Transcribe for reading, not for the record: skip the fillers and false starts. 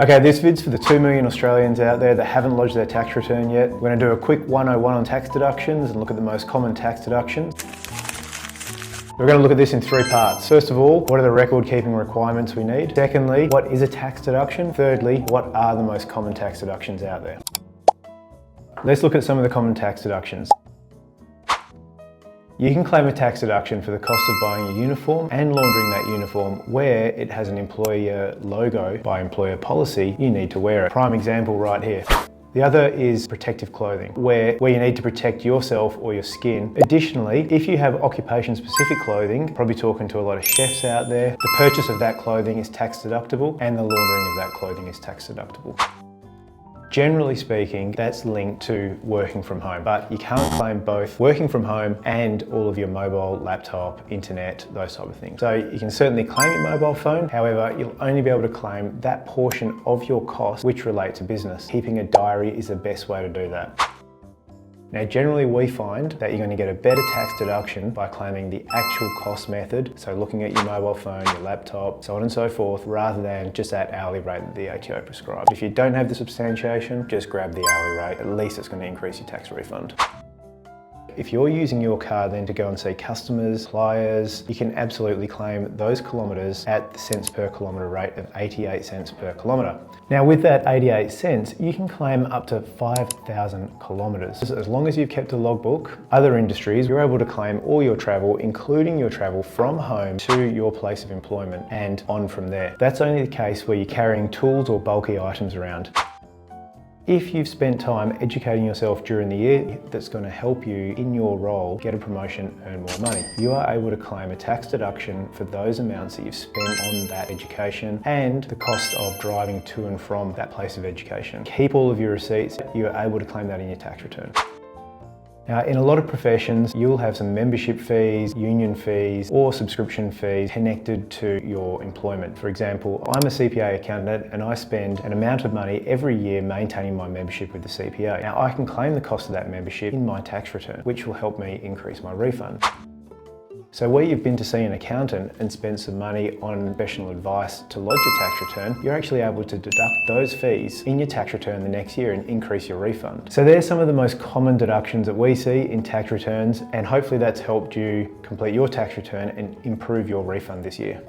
Okay, this vid's for the 2 million Australians out there that haven't lodged their tax return yet. We're going to do a quick 101 on tax deductions and look at the most common tax deductions. We're going to look at this in 3 parts. First of all, what are the record keeping requirements we need? Secondly, what is a tax deduction? Thirdly, what are the most common tax deductions out there? Let's look at some of the common tax deductions. You can claim a tax deduction for the cost of buying a uniform and laundering that uniform where it has an employer logo. By employer policy, you need to wear it. Prime example right here. The other is protective clothing, where you need to protect yourself or your skin. Additionally, if you have occupation-specific clothing, probably talking to a lot of chefs out there, the purchase of that clothing is tax deductible and the laundering of that clothing is tax deductible. Generally speaking, that's linked to working from home, but you can't claim both working from home and all of your mobile, laptop, internet, those type of things. So you can certainly claim your mobile phone, however, you'll only be able to claim that portion of your cost which relate to business. Keeping a diary is the best way to do that. Now, generally we find that you're going to get a better tax deduction by claiming the actual cost method, so looking at your mobile phone, your laptop, so on and so forth, rather than just that hourly rate that the ATO prescribes. If you don't have the substantiation, just grab the hourly rate. At least it's going to increase your tax refund. If you're using your car then to go and see customers, suppliers, you can absolutely claim those kilometres at the cents per kilometre rate of 88 cents per kilometre. Now with that 88 cents, you can claim up to 5,000 kilometres. As long as you've kept a logbook, other industries, you're able to claim all your travel, including your travel from home to your place of employment and on from there. That's only the case where you're carrying tools or bulky items around. If you've spent time educating yourself during the year, that's going to help you in your role get a promotion, earn more money. You are able to claim a tax deduction for those amounts that you've spent on that education and the cost of driving to and from that place of education. Keep all of your receipts. You are able to claim that in your tax return. Now, in a lot of professions, you'll have some membership fees, union fees, or subscription fees connected to your employment. For example, I'm a CPA accountant and I spend an amount of money every year maintaining my membership with the CPA. Now, I can claim the cost of that membership in my tax return, which will help me increase my refund. So where you've been to see an accountant and spent some money on professional advice to lodge your tax return, you're actually able to deduct those fees in your tax return the next year and increase your refund. So there's some of the most common deductions that we see in tax returns, and hopefully that's helped you complete your tax return and improve your refund this year.